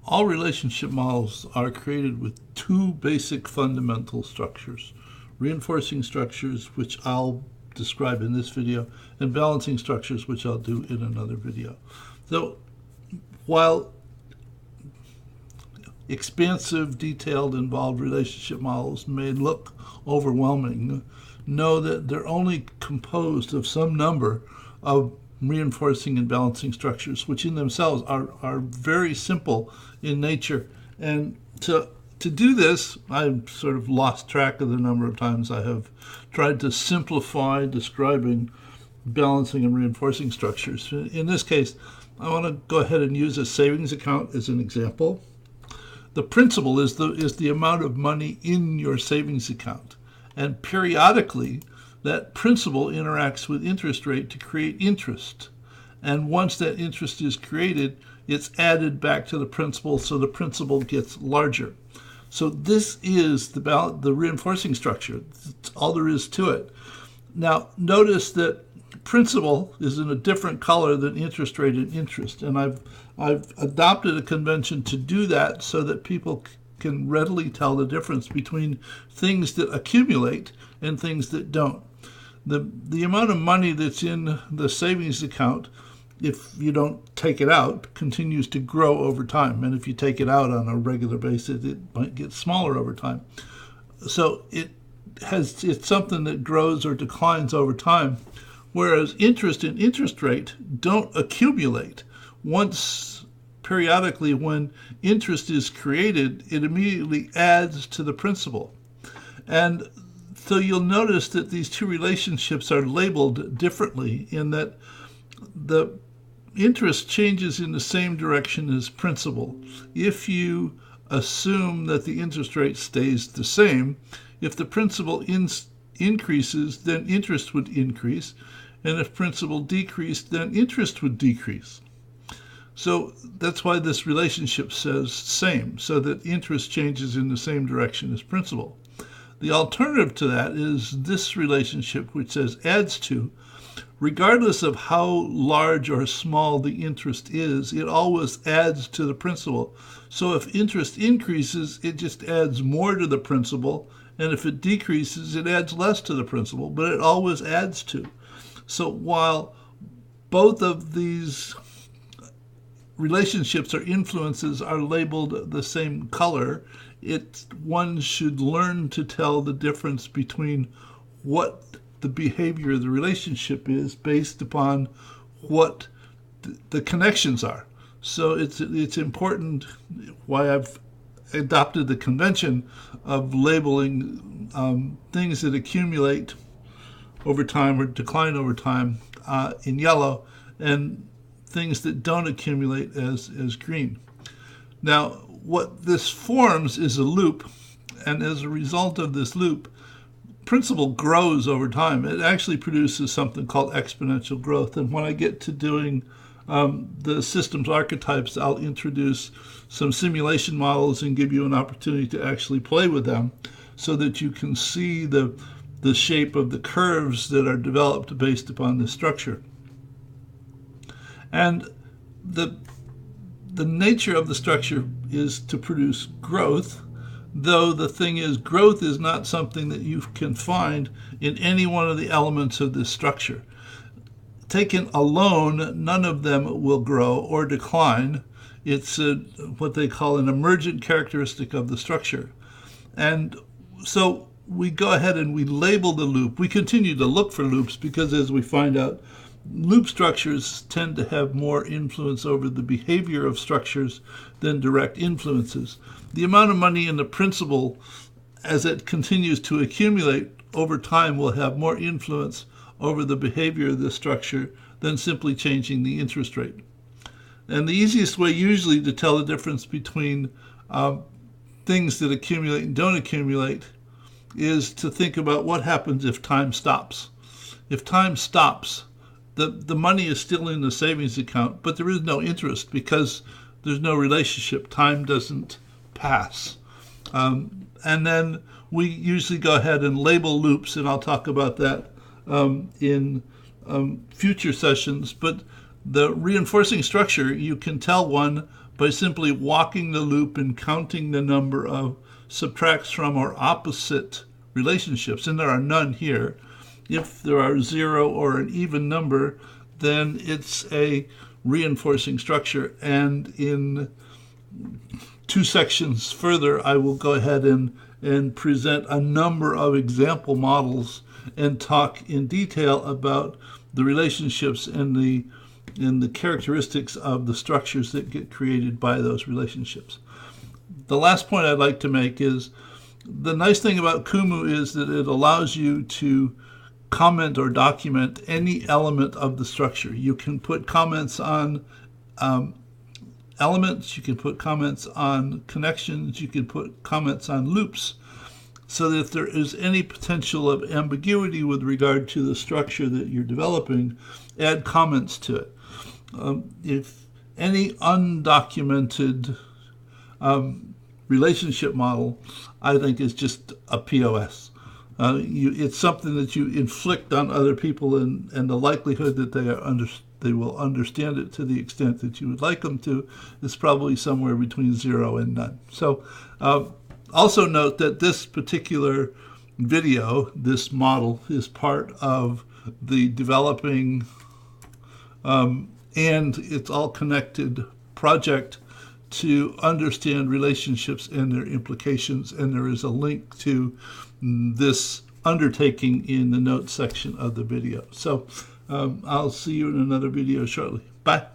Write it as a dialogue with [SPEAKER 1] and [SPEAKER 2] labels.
[SPEAKER 1] All relationship models are created with two basic fundamental structures: reinforcing structures, which I'll describe in this video, and balancing structures, which I'll do in another video. So while expansive, detailed, involved relationship models may look overwhelming, know that they're only composed of some number of reinforcing and balancing structures, which in themselves are very simple in nature. And to do this, I've sort of lost track of the number of times I have tried to simplify describing balancing and reinforcing structures. In this case, I want to go ahead and use a savings account as an example. The principal is the amount of money in your savings account, and periodically that principal interacts with interest rate to create interest. And once that interest is created, it's added back to the principal, so the principal gets larger. So this is the reinforcing structure. That's all there is to it. Now, notice that principal is in a different color than interest rate and interest, and I've adopted a convention to do that so that people can readily tell the difference between things that accumulate and things that don't. The amount of money that's in the savings account, if you don't take it out, continues to grow over time. And if you take it out on a regular basis, it might get smaller over time. So it's something that grows or declines over time, whereas interest and interest rate don't accumulate. Once periodically, when interest is created, it immediately adds to the principal. And so you'll notice that these two relationships are labeled differently in that the interest changes in the same direction as principal. If you assume that the interest rate stays the same, if the principal increases, then interest would increase, and if principal decreased, then interest would decrease. So that's why this relationship says same, so that interest changes in the same direction as principal. The alternative to that is this relationship, which says adds to. Regardless of how large or small the interest is, it always adds to the principal. So if interest increases, it just adds more to the principal, and if it decreases, it adds less to the principal, but it always adds to. So while both of these relationships or influences are labeled the same color, one should learn to tell the difference between what the behavior of the relationship is based upon what the connections are. So it's important, why I've adopted the convention of labeling things that accumulate over time or decline over time in yellow, and things that don't accumulate as green. Now, what this forms is a loop, and as a result of this loop, principal grows over time. It actually produces something called exponential growth. And when I get to doing the systems archetypes, I'll introduce some simulation models and give you an opportunity to actually play with them so that you can see the shape of the curves that are developed based upon this structure. And the nature of the structure is to produce growth, though the thing is, growth is not something that you can find in any one of the elements of this structure. Taken alone, none of them will grow or decline. It's what they call an emergent characteristic of the structure. And so we go ahead and we label the loop. We continue to look for loops because, as we find out, loop structures tend to have more influence over the behavior of structures than direct influences. The amount of money in the principal, as it continues to accumulate over time, will have more influence over the behavior of the structure than simply changing the interest rate. And the easiest way usually to tell the difference between things that accumulate and don't accumulate is to think about what happens if time stops. If time stops, the money is still in the savings account, but there is no interest because there's no relationship. Time doesn't pass. And then we usually go ahead and label loops, and I'll talk about that in future sessions. But The reinforcing structure, you can tell one by simply walking the loop and counting the number of subtracts from or opposite relationships, and there are none here. If there are 0 or an even number, then it's a reinforcing structure. And in 2 sections further, I will go ahead and present a number of example models and talk in detail about the relationships and the characteristics of the structures that get created by those relationships. The last point I'd like to make is the nice thing about Kumu is that it allows you to comment or document any element of the structure. You can put comments on elements, you can put comments on connections, you can put comments on loops, so that if there is any potential of ambiguity with regard to the structure that you're developing, add comments to it. If any undocumented relationship model, I think, is just a POS. It's something that you inflict on other people, and the likelihood that they will understand it to the extent that you would like them to is probably somewhere between 0 and none. So also note that this particular video, this model, is part of the developing and it's all connected project to understand relationships and their implications, and there is a link to this undertaking in the notes section of the video. So I'll see you in another video shortly. Bye.